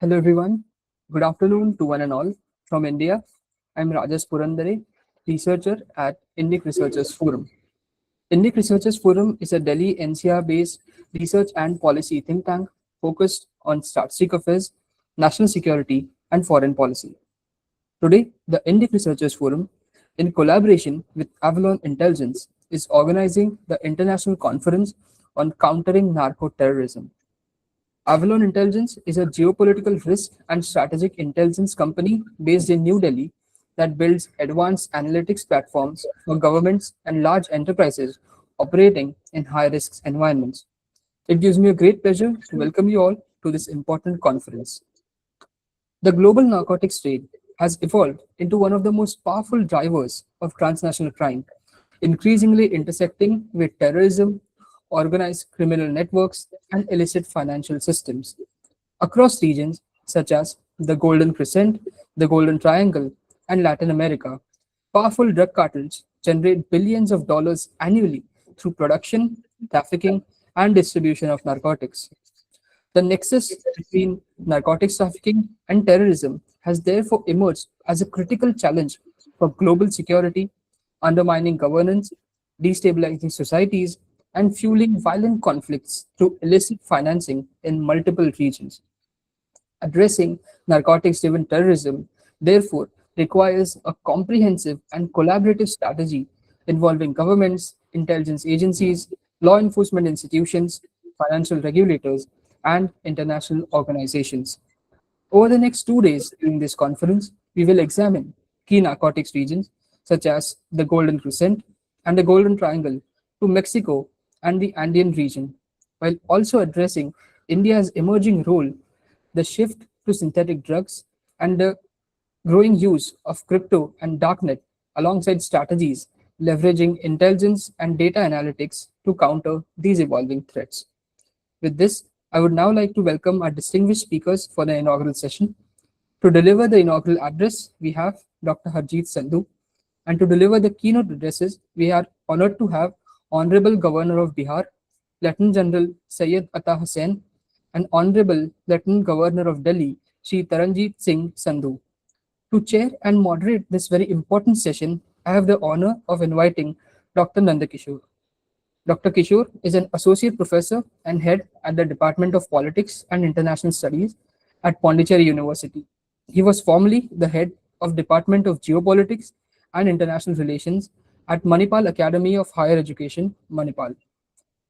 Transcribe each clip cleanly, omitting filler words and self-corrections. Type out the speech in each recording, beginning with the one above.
Hello everyone. Good afternoon to one and all from India. I'm Rajas Purandare, researcher at Indic Researchers Forum. Indic Researchers Forum is a Delhi NCR-based research and policy think tank focused on strategic affairs, national security, and foreign policy. Today, the Indic Researchers Forum, in collaboration with Avalon Intelligence, is organizing the International Conference on Countering Narco-Terrorism. Avalon Intelligence is a geopolitical risk and strategic intelligence company based in New Delhi that builds advanced analytics platforms for governments and large enterprises operating in high risk environments. It gives me a great pleasure to welcome you all to this important conference. The global narcotics trade has evolved into one of the most powerful drivers of transnational crime, increasingly intersecting with terrorism, organized criminal networks, and illicit financial systems. Across regions such as the Golden Crescent, the Golden Triangle, and Latin America, powerful drug cartels generate billions of dollars annually through production, trafficking, and distribution of narcotics. The nexus between narcotics trafficking and terrorism has therefore emerged as a critical challenge for global security, undermining governance, destabilizing societies, and fueling violent conflicts through illicit financing in multiple regions. Addressing narcotics driven terrorism, therefore, requires a comprehensive and collaborative strategy involving governments, intelligence agencies, law enforcement institutions, financial regulators, and international organizations. Over the next 2 days during this conference, we will examine key narcotics regions such as the Golden Crescent and the Golden Triangle to Mexico and the Andean region, while also addressing India's emerging role, the shift to synthetic drugs, and the growing use of crypto and darknet alongside strategies leveraging intelligence and data analytics to counter these evolving threats. With this, I would now like to welcome our distinguished speakers for the inaugural session. To deliver the inaugural address, we have Dr. Harjit Sandhu, and to deliver the keynote addresses, we are honored to have Honorable Governor of Bihar, Lieutenant General Syed Hasnain, and Honorable Lieutenant Governor of Delhi, Shri Taranjit Singh Sandhu. To chair and moderate this very important session, I have the honor of inviting Dr. Nanda Kishor. Dr. Kishor is an associate professor and head at the Department of Politics and International Studies at Pondicherry University. He was formerly the head of Department of Geopolitics and International Relations at Manipur Academy of Higher Education, Manipur.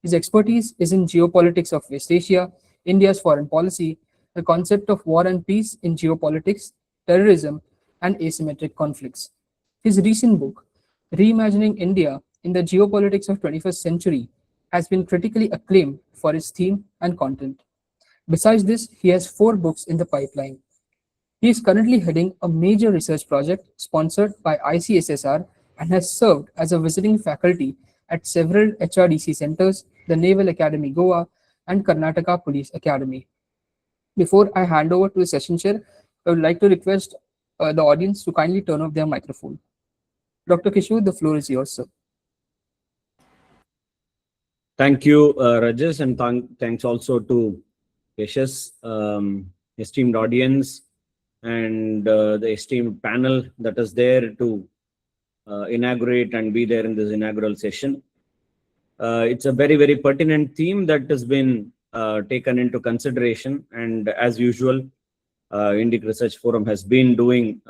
His expertise is in geopolitics of West Asia, India's foreign policy, the concept of war and peace in geopolitics, terrorism, and asymmetric conflicts. His recent book, Reimagining India in the Geopolitics of 21st Century, has been critically acclaimed for its theme and content. Besides this, he has 4 books in the pipeline. He is currently heading a major research project sponsored by ICSSR and has served as a visiting faculty at several HRDC centers, the Naval Academy Goa, and Karnataka Police Academy. Before I hand over to the session chair, I would like to request the audience to kindly turn off their microphone. Dr. Kishore, the floor is yours, sir. Thank you, Rajas, and thanks also to Yashas, esteemed audience, and the esteemed panel that is there to inaugurate and be there in this inaugural session. It's a very, very pertinent theme that has been taken into consideration, and as usual, Indic Research Forum has been doing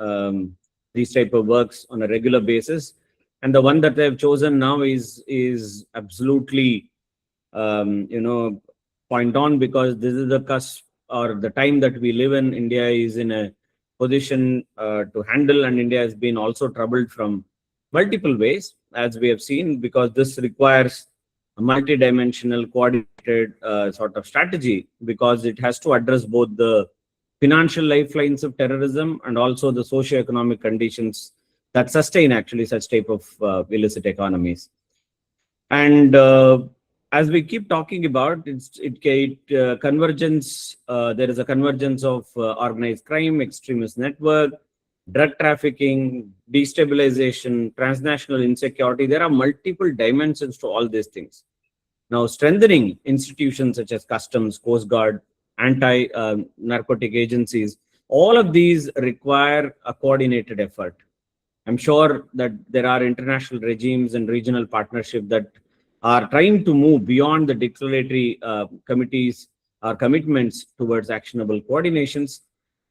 these type of works on a regular basis, and the one that they've chosen now is absolutely point on, because this is the cusp or the time that we live in. India is in a position to handle, and India has been also troubled from multiple ways, as we have seen, because this requires a multi-dimensional coordinated sort of strategy, because it has to address both the financial lifelines of terrorism and also the socio-economic conditions that sustain actually such type of illicit economies. And as we keep talking about, convergence. There is a convergence of organized crime, extremist network, drug trafficking, destabilization, transnational insecurity. There are multiple dimensions to all these things. Now, strengthening institutions such as customs, coast guard, anti-narcotic agencies. All of these require a coordinated effort. I'm sure that there are international regimes and regional partnerships that are trying to move beyond the declaratory committees or commitments towards actionable coordinations.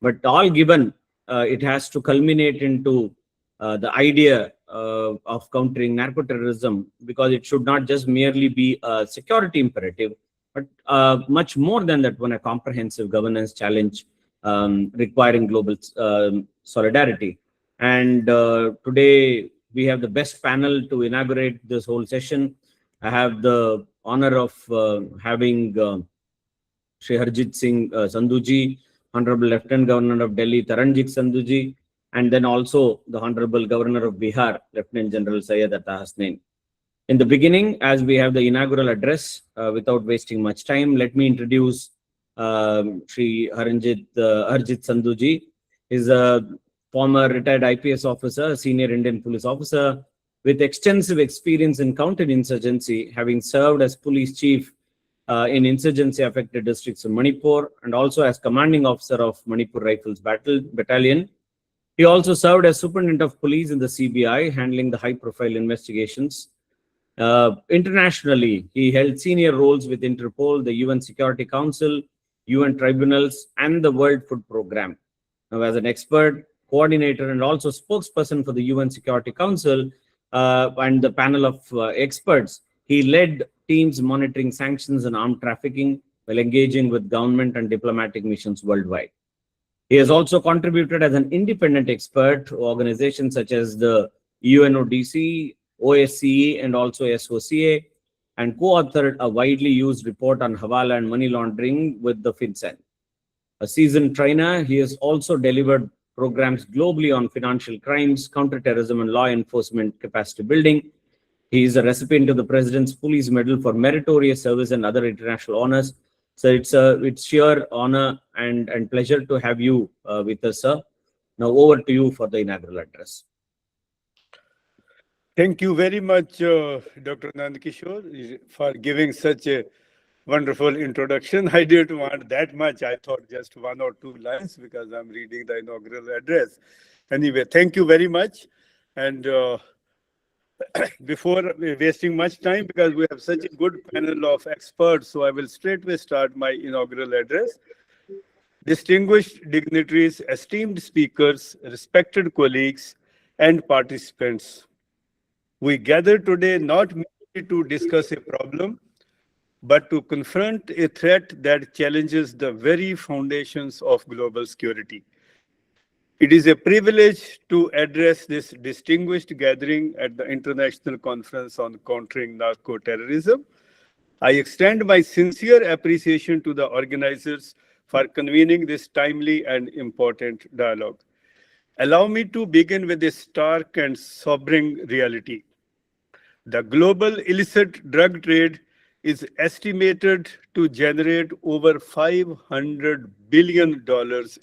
But all given, it has to culminate into the idea of countering narco-terrorism, because it should not just merely be a security imperative, but much more than that, one a comprehensive governance challenge requiring global solidarity. And today we have the best panel to inaugurate this whole session. I have the honor of having Shri Harjit Singh Sandhu, Honorable Lieutenant Governor of Delhi Taranjit Sandhu, and then also the Honorable Governor of Bihar, Lieutenant General Syed Hasnain. In the beginning, as we have the inaugural address, without wasting much time, let me introduce Shri Harjit Sandhu. He is a former retired IPS officer, senior Indian police officer with extensive experience in counterinsurgency, having served as police chief in insurgency-affected districts of Manipur, and also as commanding officer of Manipur Rifles Battalion. He also served as superintendent of police in the CBI, handling the high-profile investigations. Internationally, he held senior roles with Interpol, the UN Security Council, UN tribunals, and the World Food Programme. Now, as an expert, coordinator, and also spokesperson for the UN Security Council and the panel of experts, he led teams monitoring sanctions and armed trafficking while engaging with government and diplomatic missions worldwide. He has also contributed as an independent expert to organizations such as the UNODC, OSCE, and also SOCA, and co-authored a widely used report on Hawala and money laundering with the FinCEN. A seasoned trainer, he has also delivered programs globally on financial crimes, counterterrorism, and law enforcement capacity building. He is a recipient of the President's Police Medal for meritorious service and other international honors. So it's sheer honor and pleasure to have you with us, sir. Now over to you for the inaugural address. Thank you very much, Dr. Nanda Kishor, for giving such a wonderful introduction. I didn't want that much. I thought just one or two lines because I'm reading the inaugural address. Anyway, thank you very much. And before wasting much time, because we have such a good panel of experts, so I will straightway start my inaugural address. Distinguished dignitaries, esteemed speakers, respected colleagues, and participants, we gather today not merely to discuss a problem, but to confront a threat that challenges the very foundations of global security. It is a privilege to address this distinguished gathering at the International Conference on Countering Narco-Terrorism. I extend my sincere appreciation to the organizers for convening this timely and important dialogue. Allow me to begin with a stark and sobering reality. The global illicit drug trade is estimated to generate over $500 billion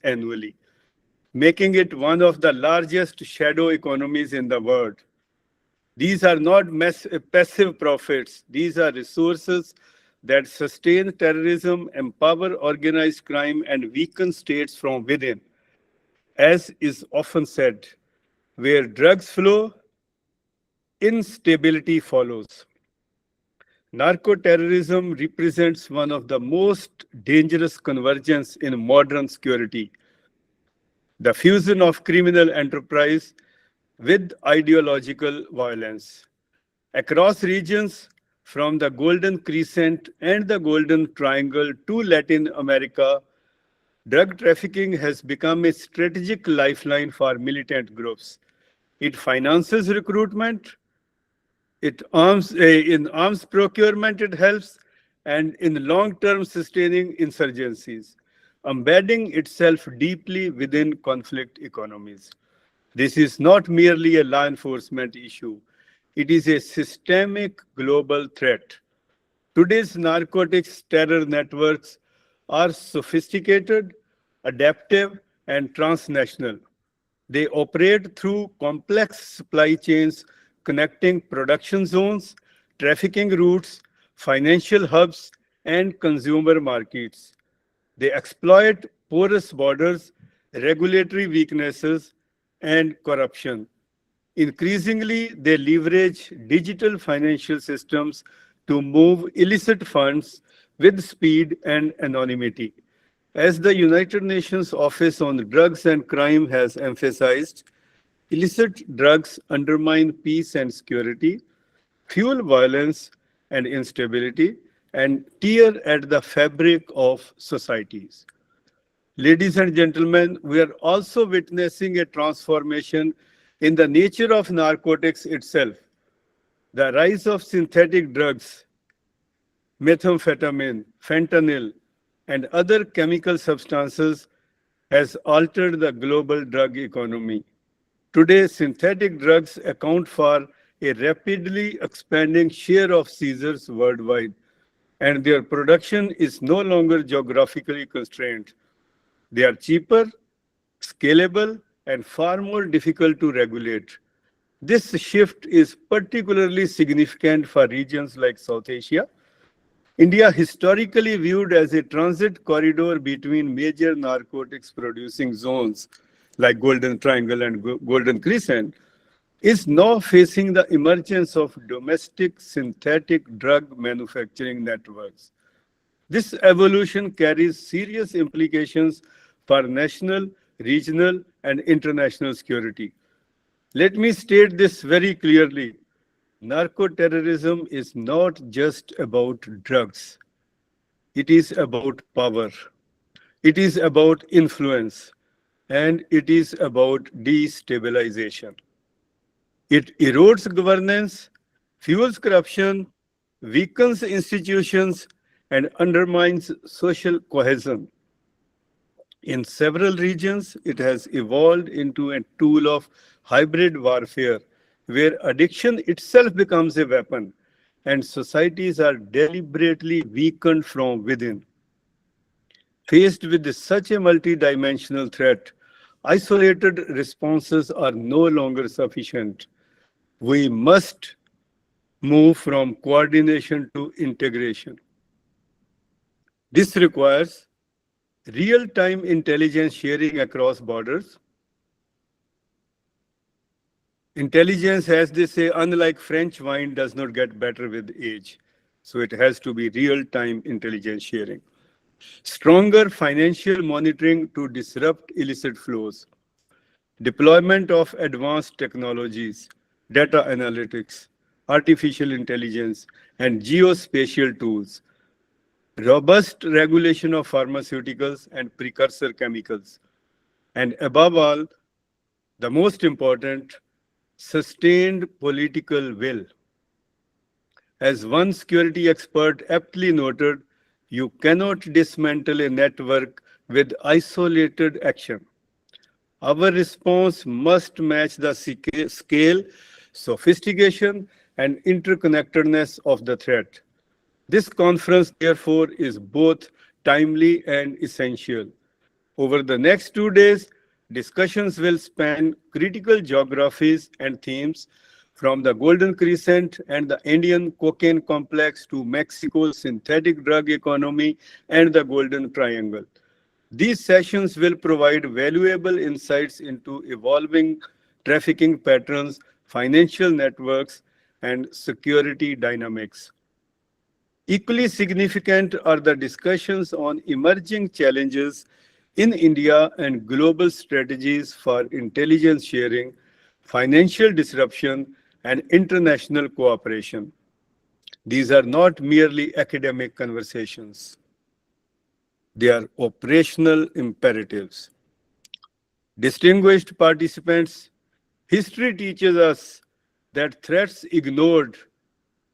annually, making it one of the largest shadow economies in the world. These are not passive profits. These are resources that sustain terrorism, empower organized crime, and weaken states from within. As is often said, where drugs flow, instability follows. Narco-terrorism represents one of the most dangerous convergence in modern security. The fusion of criminal enterprise with ideological violence. Across regions, from the Golden Crescent and the Golden Triangle to Latin America, drug trafficking has become a strategic lifeline for militant groups. It finances recruitment, in arms procurement it helps, and in long-term sustaining insurgencies, embedding itself deeply within conflict economies. This is not merely a law enforcement issue. It is a systemic global threat. Today's narcotics terror networks are sophisticated, adaptive, and transnational. They operate through complex supply chains connecting production zones, trafficking routes, financial hubs, and consumer markets. They exploit porous borders, regulatory weaknesses, and corruption. Increasingly, they leverage digital financial systems to move illicit funds with speed and anonymity. As the United Nations Office on Drugs and Crime has emphasized, illicit drugs undermine peace and security, fuel violence and instability, and tear at the fabric of societies. Ladies and gentlemen, we are also witnessing a transformation in the nature of narcotics itself. The rise of synthetic drugs, methamphetamine, fentanyl, and other chemical substances has altered the global drug economy. Today, synthetic drugs account for a rapidly expanding share of seizures worldwide, and their production is no longer geographically constrained. They are cheaper, scalable, and far more difficult to regulate. This shift is particularly significant for regions like South Asia. India, historically viewed as a transit corridor between major narcotics producing zones like Golden Triangle and Golden Crescent, is now facing the emergence of domestic synthetic drug manufacturing networks. This evolution carries serious implications for national, regional, and international security. Let me state this very clearly. Narco-terrorism is not just about drugs. It is about power. It is about influence. And it is about destabilization. It erodes governance, fuels corruption, weakens institutions, and undermines social cohesion. In several regions, it has evolved into a tool of hybrid warfare, where addiction itself becomes a weapon, and societies are deliberately weakened from within. Faced with such a multidimensional threat, isolated responses are no longer sufficient. We must move from coordination to integration. This requires real-time intelligence sharing across borders. Intelligence, as they say, unlike French wine, does not get better with age. So it has to be real-time intelligence sharing. Stronger financial monitoring to disrupt illicit flows. Deployment of advanced technologies, data analytics, artificial intelligence, and geospatial tools. Robust regulation of pharmaceuticals and precursor chemicals. And above all, the most important, sustained political will. As one security expert aptly noted, you cannot dismantle a network with isolated action. Our response must match the scale, sophistication, and interconnectedness of the threat. This conference, therefore, is both timely and essential. Over the next 2 days, discussions will span critical geographies and themes from the Golden Crescent and the Indian cocaine complex to Mexico's synthetic drug economy and the Golden Triangle. These sessions will provide valuable insights into evolving trafficking patterns, financial networks, and security dynamics. Equally significant are the discussions on emerging challenges in India and global strategies for intelligence sharing, financial disruption, and international cooperation. These are not merely academic conversations. They are operational imperatives. Distinguished participants, history teaches us that threats ignored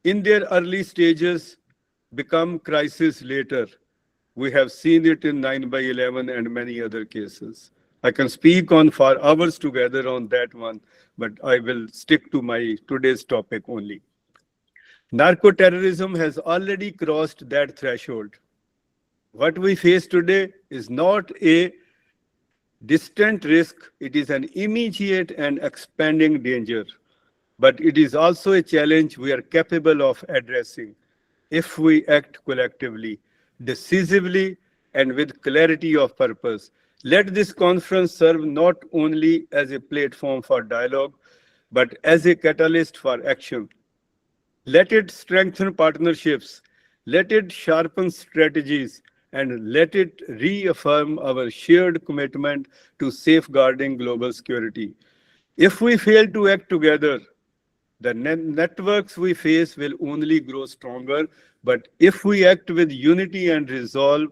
in their early stages become crises later. We have seen it in 9/11 and many other cases. I can speak on for hours together on that one, but I will stick to my today's topic only. Narco-terrorism has already crossed that threshold. What we face today is not a distant risk, it is an immediate and expanding danger. But it is also a challenge we are capable of addressing if we act collectively, decisively, and with clarity of purpose. Let this conference serve not only as a platform for dialogue, but as a catalyst for action. Let it strengthen partnerships, let it sharpen strategies, and let it reaffirm our shared commitment to safeguarding global security. If we fail to act together, the networks we face will only grow stronger, but if we act with unity and resolve,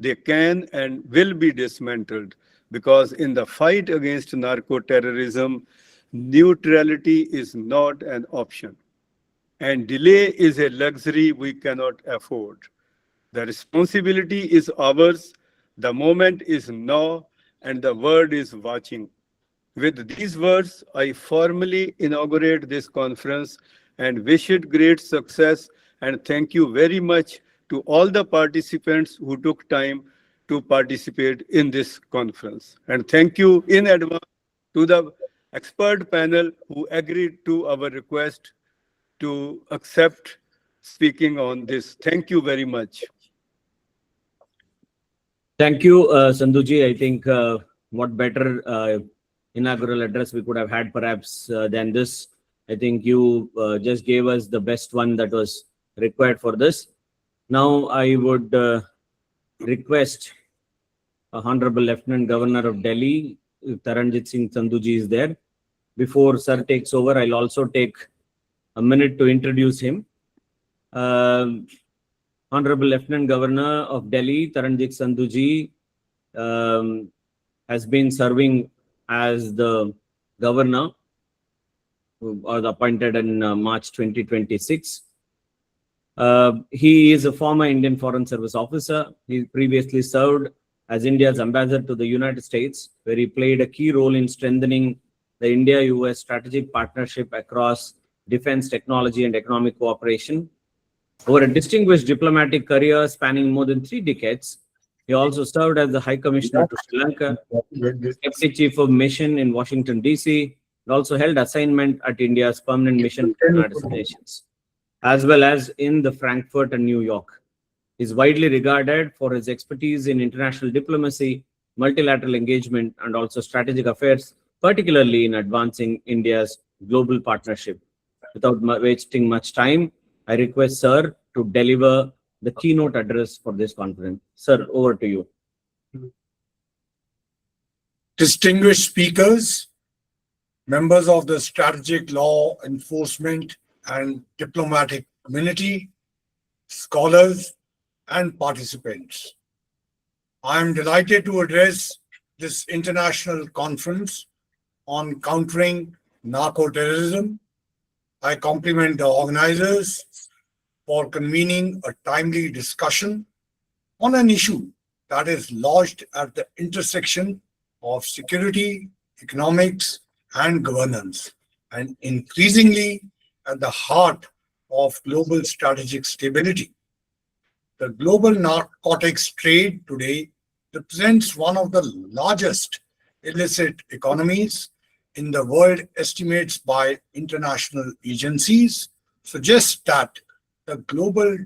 they can and will be dismantled. Because in the fight against narco-terrorism, neutrality is not an option, and delay is a luxury we cannot afford. The responsibility is ours, the moment is now, and the world is watching. With these words, I formally inaugurate this conference and wish it great success, and thank you very much to all the participants who took time to participate in this conference. And thank you in advance to the expert panel who agreed to our request to accept speaking on this. Thank you very much. Thank you, Sandhuji. I think what better inaugural address we could have had perhaps than this. I think you just gave us the best one that was required for this. Now I would request Honorable Lieutenant Governor of Delhi, Taranjit Singh Sandhuji is there. Before Sir takes over, I'll also take a minute to introduce him. Honorable Lieutenant Governor of Delhi, Taranjit Sandhuji, has been serving as the governor, or appointed in March 2026. He is a former Indian Foreign Service officer. He previously served as India's ambassador to the United States, where he played a key role in strengthening the India-US strategic partnership across defense, technology, and economic cooperation. Over a distinguished diplomatic career spanning more than 3 decades, he also served as the High Commissioner to Sri Lanka, Deputy Chief of Mission in Washington, D.C., and also held assignment at India's permanent mission to the United Nations, as well as in the Frankfurt and New York. He is widely regarded for his expertise in international diplomacy, multilateral engagement, and also strategic affairs, particularly in advancing India's global partnership. Without wasting much time, I request Sir to deliver the keynote address for this conference. Sir, over to you. Distinguished speakers, members of the strategic law enforcement and diplomatic community, scholars, and participants. I am delighted to address this international conference on countering narco-terrorism. I compliment the organizers for convening a timely discussion on an issue that is lodged at the intersection of security, economics, and governance, and increasingly at the heart of global strategic stability. The global narcotics trade today represents one of the largest illicit economies in the world. Estimates by international agencies suggest that the global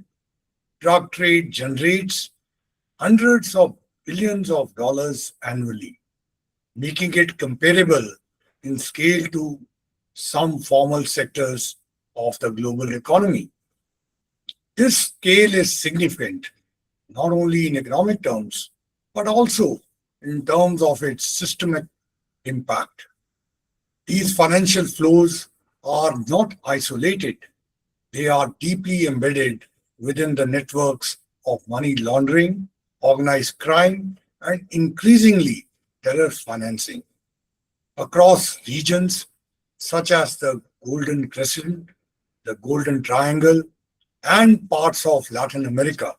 drug trade generates hundreds of billions of dollars annually, making it comparable in scale to some formal sectors of the global economy. This scale is significant, not only in economic terms, but also in terms of its systemic impact. These financial flows are not isolated. They are deeply embedded within the networks of money laundering, organized crime, and increasingly terror financing. Across regions such as the Golden Crescent, the Golden Triangle, and parts of Latin America,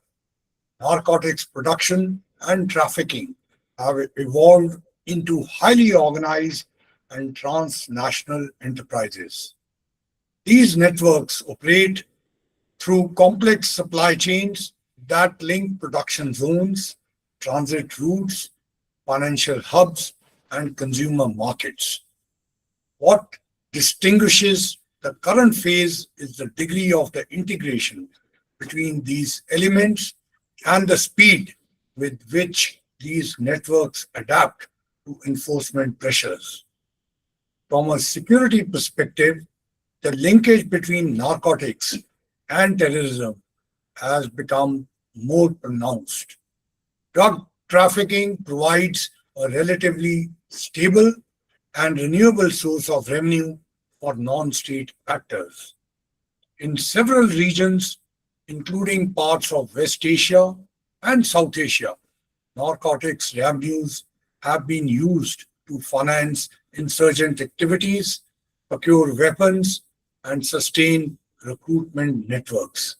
narcotics production and trafficking have evolved into highly organized and transnational enterprises. These networks operate through complex supply chains that link production zones, transit routes, financial hubs, and consumer markets. What distinguishes the current phase is the degree of the integration between these elements and the speed with which these networks adapt to enforcement pressures. From a security perspective, the linkage between narcotics and terrorism has become more pronounced. Drug trafficking provides a relatively stable and renewable source of revenue for non-state actors. In several regions, including parts of West Asia and South Asia, narcotics revenues have been used to finance insurgent activities, procure weapons, and sustain recruitment networks.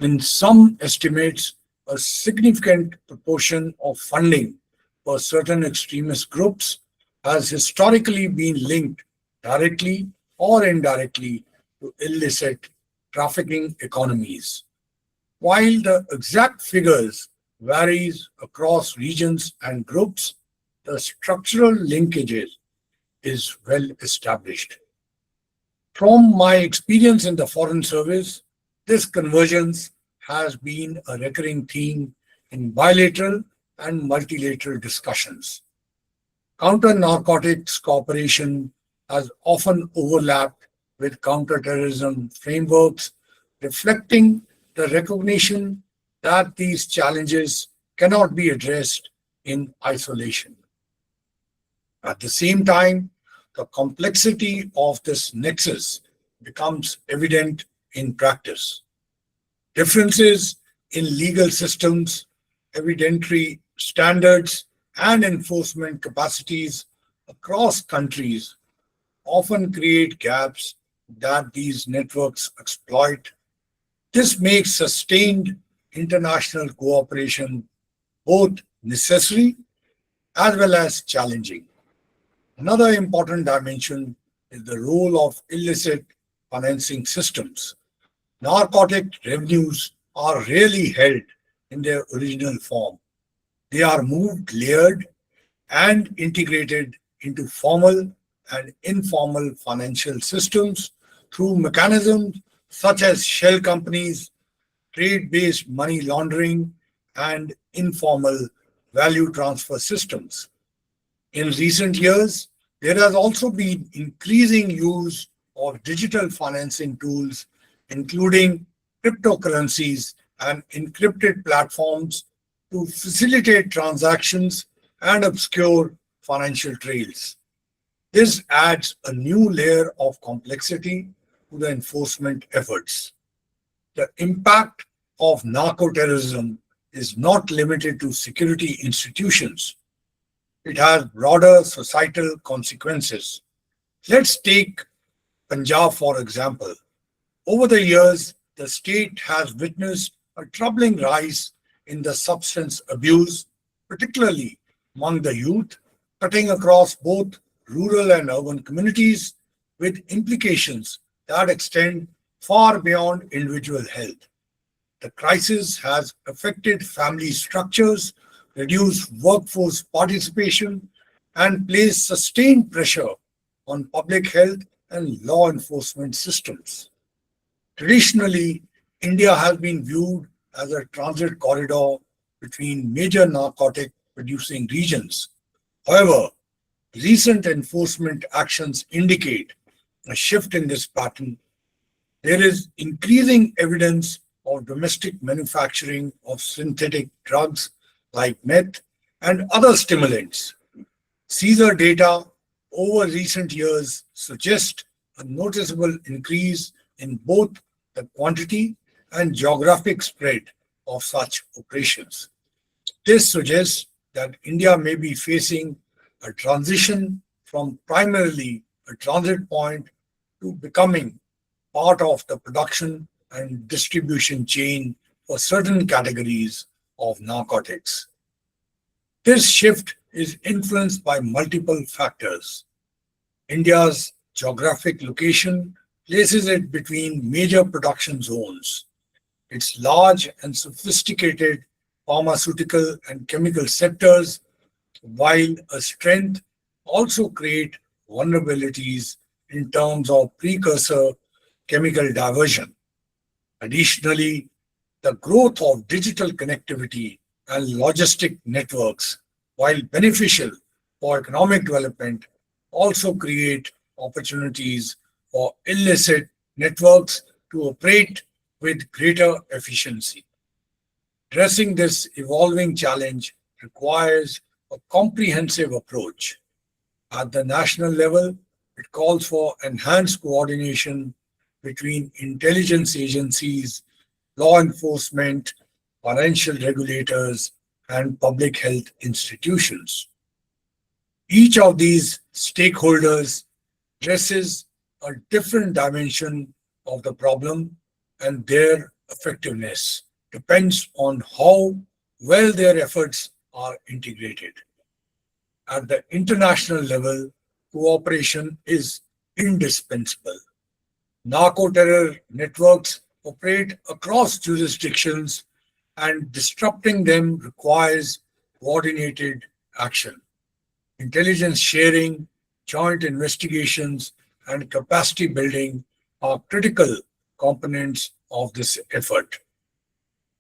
In some estimates, a significant proportion of funding for certain extremist groups has historically been linked directly or indirectly to illicit trafficking economies. While the exact figures varies across regions and groups, the structural linkages is well established. From my experience in the Foreign Service, this convergence has been a recurring theme in bilateral and multilateral discussions. Counter-narcotics cooperation has often overlapped with counter-terrorism frameworks, reflecting the recognition that these challenges cannot be addressed in isolation. At the same time, the complexity of this nexus becomes evident in practice. Differences in legal systems, evidentiary standards, and enforcement capacities across countries often create gaps that these networks exploit. This makes sustained international cooperation both necessary as well as challenging. Another important dimension is the role of illicit financing systems. Narcotic revenues are rarely held in their original form. They are moved layered and integrated into formal and informal financial systems through mechanisms such as shell companies, trade-based money laundering, and informal value transfer systems. In recent years, there has also been increasing use of digital financing tools, including cryptocurrencies and encrypted platforms, to facilitate transactions and obscure financial trails. This adds a new layer of complexity to the enforcement efforts. The impact of narco-terrorism is not limited to security institutions. It has broader societal consequences. Let's take Punjab, for example. Over the years, the state has witnessed a troubling rise in the substance abuse, particularly among the youth, cutting across both rural and urban communities, with implications that extend far beyond individual health. The crisis has affected family structures, reduced workforce participation, and placed sustained pressure on public health and law enforcement systems. Traditionally, India has been viewed as a transit corridor between major narcotic producing regions. However, recent enforcement actions indicate a shift in this pattern. There is increasing evidence of domestic manufacturing of synthetic drugs like meth and other stimulants. Seizure data over recent years suggest a noticeable increase in both the quantity and geographic spread of such operations. This suggests that India may be facing a transition from primarily a transit point to becoming part of the production and distribution chain for certain categories of narcotics. This shift is influenced by multiple factors. India's geographic location places it between major production zones. Its large and sophisticated pharmaceutical and chemical sectors, while a strength, also create vulnerabilities in terms of precursor chemical diversion. Additionally, the growth of digital connectivity and logistic networks, while beneficial for economic development, also create opportunities for illicit networks to operate with greater efficiency. Addressing this evolving challenge requires a comprehensive approach. At the national level, it calls for enhanced coordination between intelligence agencies, law enforcement, financial regulators, and public health institutions. Each of these stakeholders addresses a different dimension of the problem, and their effectiveness depends on how well their efforts are integrated. At the international level, cooperation is indispensable. Narco-terror networks operate across jurisdictions, and disrupting them requires coordinated action. Intelligence sharing, joint investigations, and capacity building are critical components of this effort.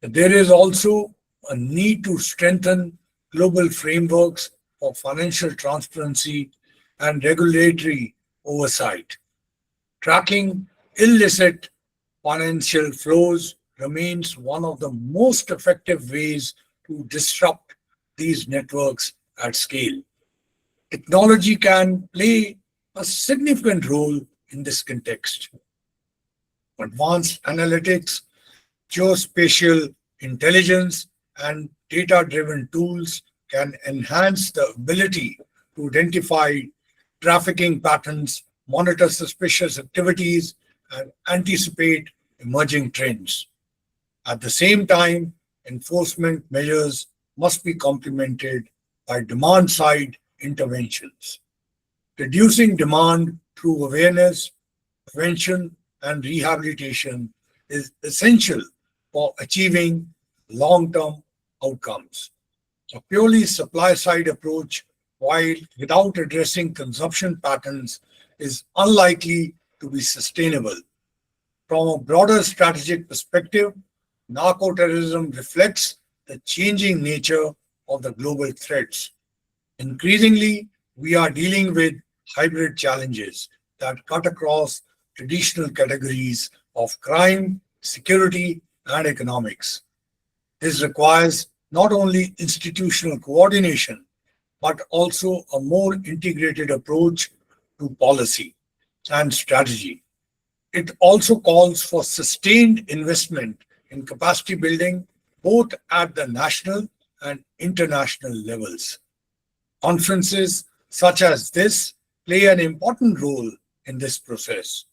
There is also a need to strengthen global frameworks for financial transparency and regulatory oversight. Tracking illicit financial flows remains one of the most effective ways to disrupt these networks at scale. Technology can play a significant role in this context. Advanced analytics, geospatial intelligence, and data-driven tools can enhance the ability to identify trafficking patterns, monitor suspicious activities, and anticipate emerging trends. At the same time, enforcement measures must be complemented by demand-side interventions. Reducing demand through awareness, prevention, and rehabilitation is essential for achieving long-term outcomes. A purely supply-side approach, while without addressing consumption patterns, is unlikely to be sustainable. From a broader strategic perspective, narco-terrorism reflects the changing nature of the global threats. Increasingly, we are dealing with hybrid challenges that cut across traditional categories of crime, security, and economics. This requires not only institutional coordination, but also a more integrated approach to policy and strategy. It also calls for sustained investment in capacity building, both at the national and international levels. Conferences such as this play an important role in this process.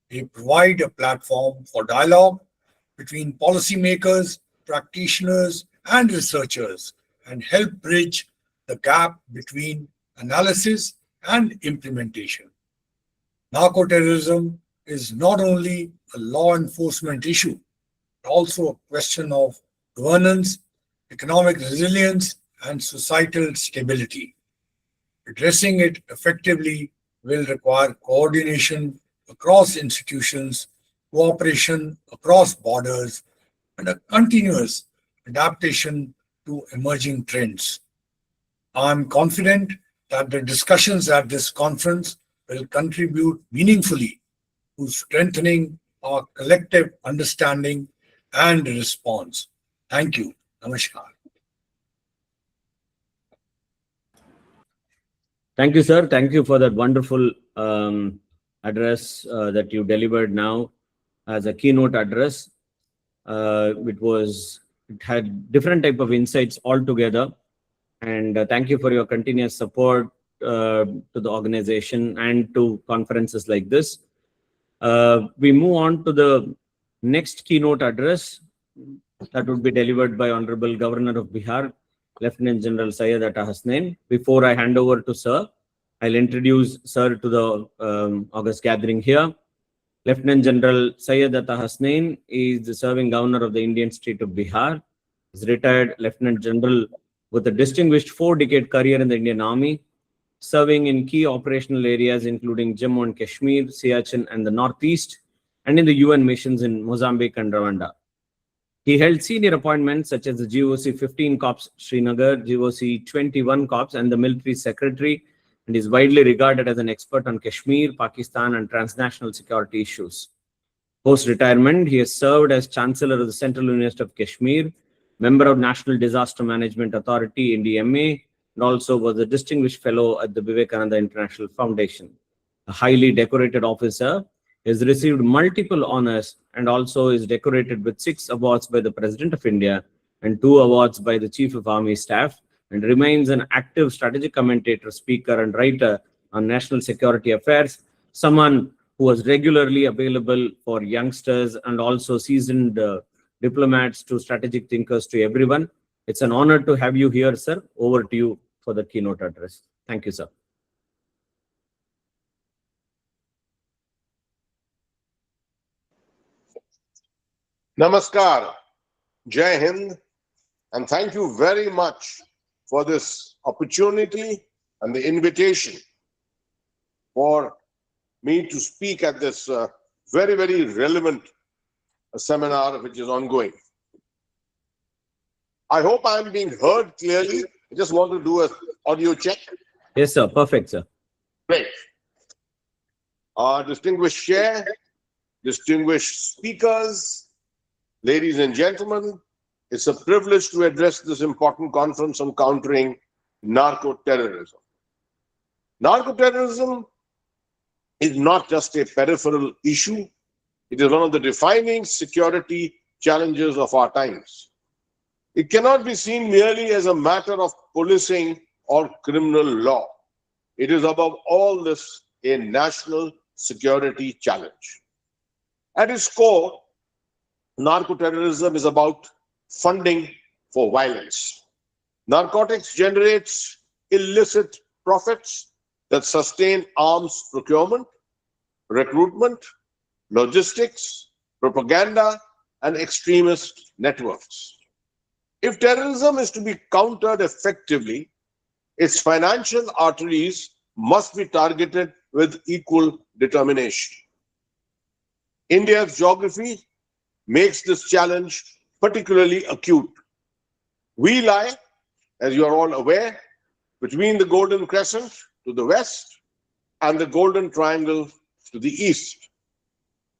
They provide a platform for dialogue between policymakers, practitioners, and researchers, and help bridge the gap between analysis and implementation. Narco-terrorism is not only a law enforcement issue, but also a question of governance, economic resilience, and societal stability. Addressing it effectively will require coordination across institutions, cooperation across borders, and a continuous adaptation to emerging trends. I am confident that the discussions at this conference will contribute meaningfully to strengthening our collective understanding and response. Thank you. Namaskar. Thank you, sir. Thank you for that wonderful address that you delivered now as a keynote address. It had different type of insights altogether. And thank you for your continuous support to the organization and to conferences like this. We move on to the next keynote address that would be delivered by Honorable Governor of Bihar, Lieutenant General Syed Hasnain. Before I hand over to Sir, I'll introduce Sir to the August gathering here. Lieutenant General Syed Hasnain is the serving Governor of the Indian state of Bihar. He's retired Lieutenant General with a distinguished 4-decade career in the Indian Army, serving in key operational areas including Jammu and Kashmir, Siachen, and the Northeast, and in the UN missions in Mozambique and Rwanda. He held senior appointments such as the GOC 15 Corps Srinagar, GOC 21 Corps, and the military secretary, and is widely regarded as an expert on Kashmir, Pakistan, and transnational security issues. Post-retirement, he has served as Chancellor of the Central University of Kashmir, member of National Disaster Management Authority, NDMA, and also was a distinguished fellow at the Vivekananda International Foundation. A highly decorated officer, he has received multiple honors and also is decorated with 6 awards by the President of India and 2 awards by the Chief of Army Staff, and remains an active strategic commentator, speaker, and writer on national security affairs, someone who was regularly available for youngsters and also seasoned diplomats to strategic thinkers to everyone. It's an honor to have you here, sir. Over to you for the keynote address. Thank you, sir. Namaskar, Jai Hind, and thank you very much for this opportunity and the invitation for me to speak at this very, very relevant seminar which is ongoing. I hope I'm being heard clearly. I just want to do an audio check. Yes, sir. Perfect, sir. Great. Distinguished chair, distinguished speakers, ladies and gentlemen, it's a privilege to address this important conference on countering narco-terrorism. Narco-terrorism is not just a peripheral issue. It is one of the defining security challenges of our times. It cannot be seen merely as a matter of policing or criminal law. It is above all this a national security challenge. At its core, narco-terrorism is about funding for violence. Narcotics generates illicit profits that sustain arms procurement, recruitment, logistics, propaganda, and extremist networks. If terrorism is to be countered effectively, its financial arteries must be targeted with equal determination. India's geography makes this challenge particularly acute. We lie, as you are all aware, between the Golden Crescent to the west and the Golden Triangle to the east.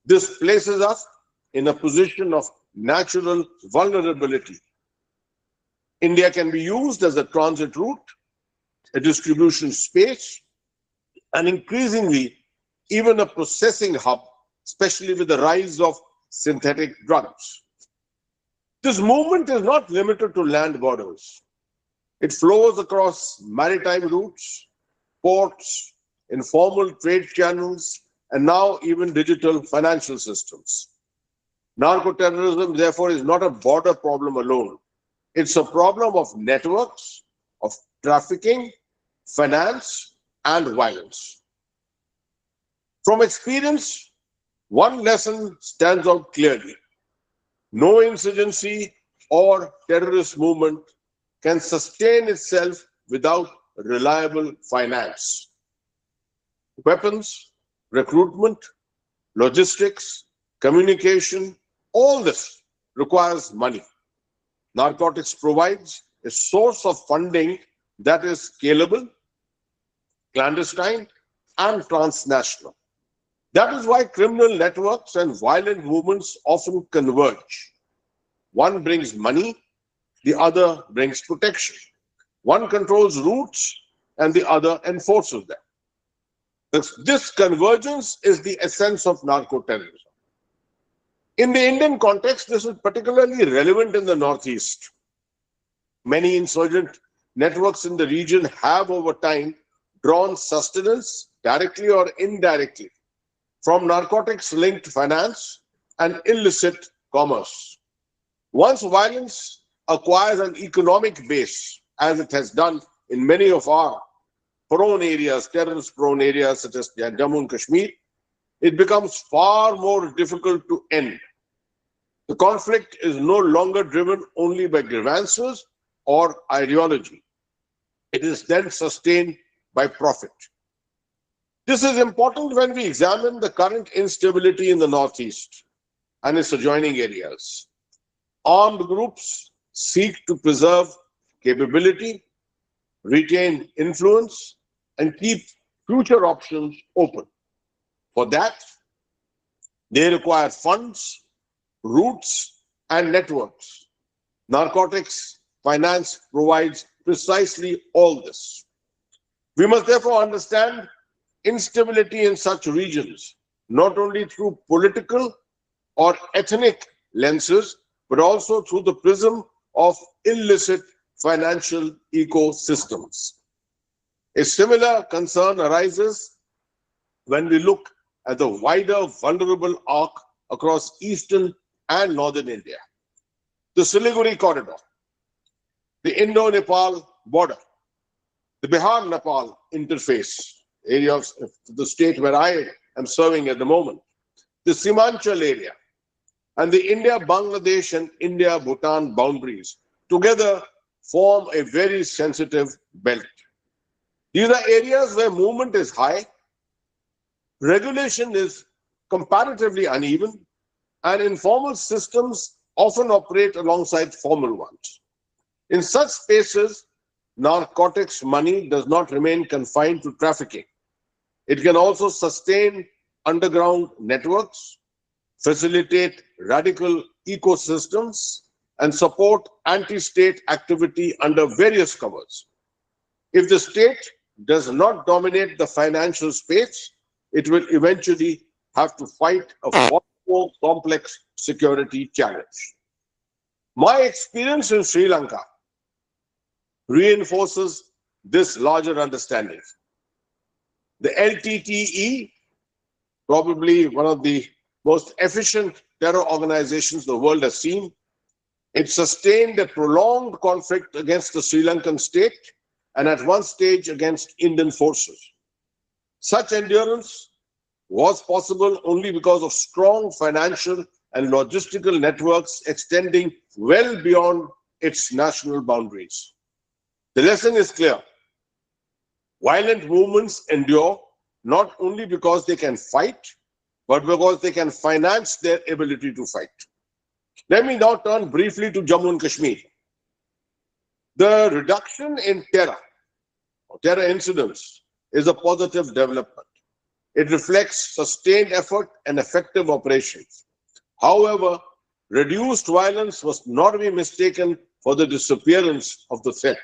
This places us in a position of natural vulnerability. India can be used as a transit route, a distribution space, and increasingly even a processing hub, especially with the rise of synthetic drugs. This movement is not limited to land borders. It flows across maritime routes, ports, informal trade channels, and now even digital financial systems. Narco-terrorism, therefore, is not a border problem alone. It's a problem of networks, of trafficking, finance, and violence. From experience, one lesson stands out clearly. No insurgency or terrorist movement can sustain itself without reliable finance. Weapons, recruitment, logistics, communication, all this requires money. Narcotics provides a source of funding that is scalable, clandestine, and transnational. That is why criminal networks and violent movements often converge. One brings money, the other brings protection. One controls routes, and the other enforces them. This convergence is the essence of narco-terrorism. In the Indian context, this is particularly relevant in the Northeast. Many insurgent networks in the region have over time drawn sustenance, directly or indirectly, from narcotics-linked finance and illicit commerce. Once violence acquires an economic base, as it has done in many of our prone areas, terrorist-prone areas such as Jammu and Kashmir, it becomes far more difficult to end. The conflict is no longer driven only by grievances or ideology. It is then sustained by profit. This is important when we examine the current instability in the Northeast and its adjoining areas. armed groups seek to preserve capability, retain influence, and keep future options open. For that, they require funds, routes, and networks. Narcotics finance provides precisely all this. We must therefore understand instability in such regions, not only through political or ethnic lenses, but also through the prism of illicit financial ecosystems. A similar concern arises when we look at the wider vulnerable arc across eastern and northern India. The Siliguri corridor, the Indo-Nepal border, the Bihar-Nepal interface, area of the state where I am serving at the moment, the Simanchal area, and the India-Bangladesh and India-Bhutan boundaries together form a very sensitive belt. These are areas where movement is high, regulation is comparatively uneven, and informal systems often operate alongside formal ones. In such spaces, narcotics money does not remain confined to trafficking. It can also sustain underground networks, facilitate radical ecosystems, and support anti-state activity under various covers. If the state does not dominate the financial space, it will eventually have to fight a far more complex security challenge. My experience in Sri Lanka reinforces this larger understanding. The LTTE, probably one of the most efficient terror organizations the world has seen, it sustained a prolonged conflict against the Sri Lankan state and at one stage against Indian forces. Such endurance was possible only because of strong financial and logistical networks extending well beyond its national boundaries. The lesson is clear. Violent movements endure not only because they can fight, but because they can finance their ability to fight. Let me now turn briefly to Jammu and Kashmir. The reduction in terror incidents is a positive development. It reflects sustained effort and effective operations. However, reduced violence must not be mistaken for the disappearance of the threat.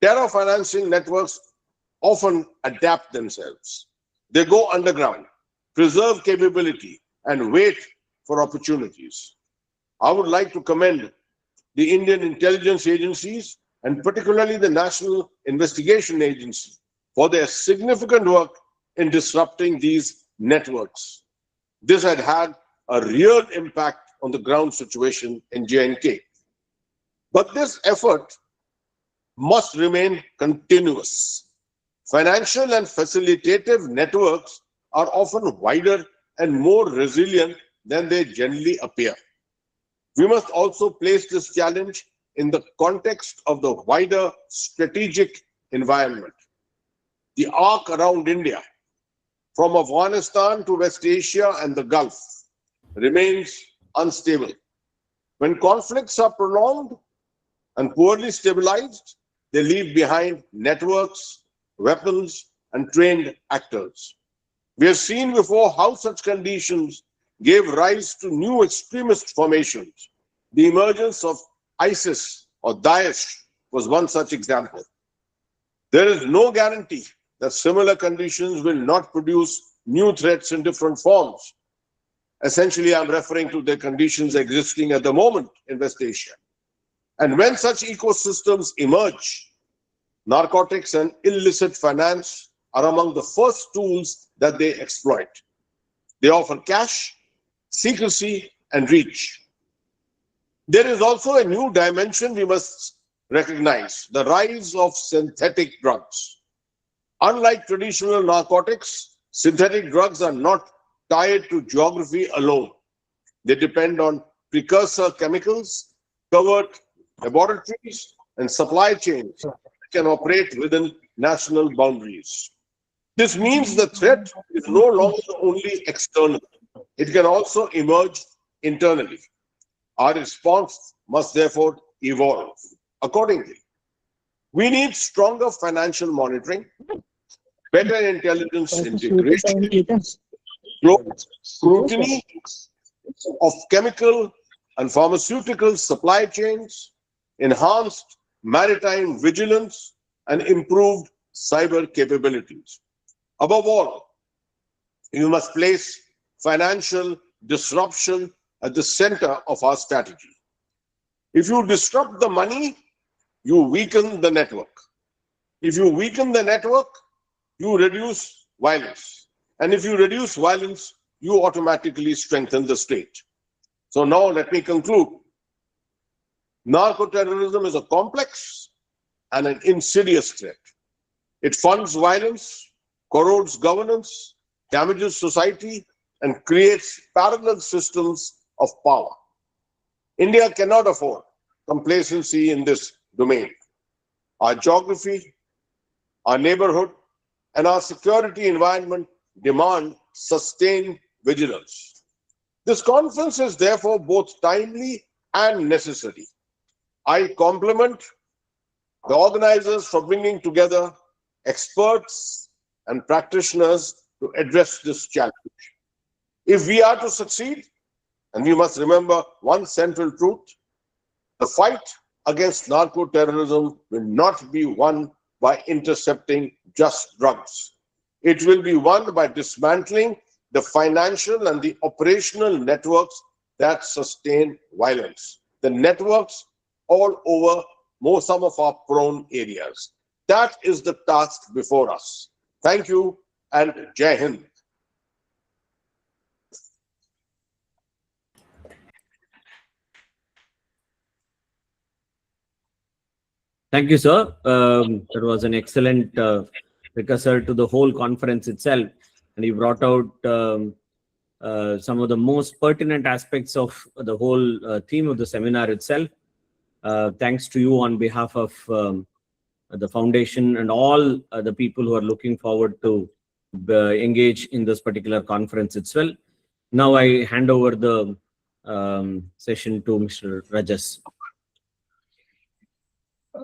Terror financing networks often adapt themselves. They go underground, preserve capability, and wait for opportunities. I would like to commend the Indian intelligence agencies and particularly the National Investigation Agency for their significant work in disrupting these networks. This had had a real impact on the ground situation in J&K. But this effort must remain continuous. Financial and facilitative networks are often wider and more resilient than they generally appear. We must also place this challenge in the context of the wider strategic environment. The arc around India, from Afghanistan to West Asia and the Gulf, remains unstable. When conflicts are prolonged and poorly stabilized, they leave behind networks, weapons, and trained actors. We have seen before how such conditions gave rise to new extremist formations. The emergence of ISIS or Daesh was one such example. There is no guarantee that similar conditions will not produce new threats in different forms. Essentially, I'm referring to the conditions existing at the moment in West Asia. And when such ecosystems emerge, narcotics and illicit finance are among the first tools that they exploit. They offer cash, secrecy, and reach. There is also a new dimension we must recognize: the rise of synthetic drugs. Unlike traditional narcotics, synthetic drugs are not tied to geography alone. They depend on precursor chemicals, covert laboratories, and supply chains that can operate within national boundaries. This means the threat is no longer only external. It can also emerge internally. Our response must therefore evolve accordingly. We need stronger financial monitoring, better intelligence integration, scrutiny of chemical and pharmaceutical supply chains, enhanced maritime vigilance, and improved cyber capabilities. Above all, you must place financial disruption at the center of our strategy. If you disrupt the money, you weaken the network. If you weaken the network, you reduce violence. And if you reduce violence, you automatically strengthen the state. So now let me conclude. Narco-terrorism is a complex and an insidious threat. It funds violence, corrodes governance, damages society, and creates parallel systems of power. India cannot afford complacency in this domain. Our geography, our neighborhood, and our security environment demand sustained vigilance. This conference is therefore both timely and necessary. I compliment the organizers for bringing together experts and practitioners to address this challenge. If we are to succeed, and we must remember one central truth, the fight against narco-terrorism will not be won by intercepting just drugs. It will be won by dismantling the financial and the operational networks that sustain violence. The networks all over some of our prone areas. That is the task before us. Thank you and Jai Hind. Thank you, sir. That was an excellent precursor to the whole conference itself. And you brought out some of the most pertinent aspects of the whole theme of the seminar itself. Thanks to you on behalf of the foundation and all the people who are looking forward to engage in this particular conference itself. Now I hand over the session to Mr. Rajas.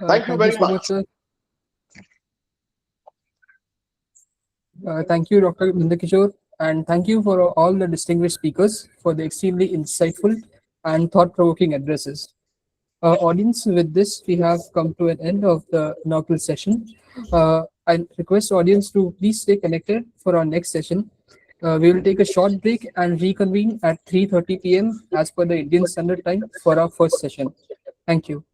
Thank you very much. Sir. Thank you, Dr. Kishor, and thank you for all the distinguished speakers for the extremely insightful and thought-provoking addresses. Audience, with this, we have come to an end of the inaugural session. I request audience to please stay connected for our next session. We will take a short break and reconvene at 3:30 p.m. as per the Indian Standard Time for our first session. Thank you.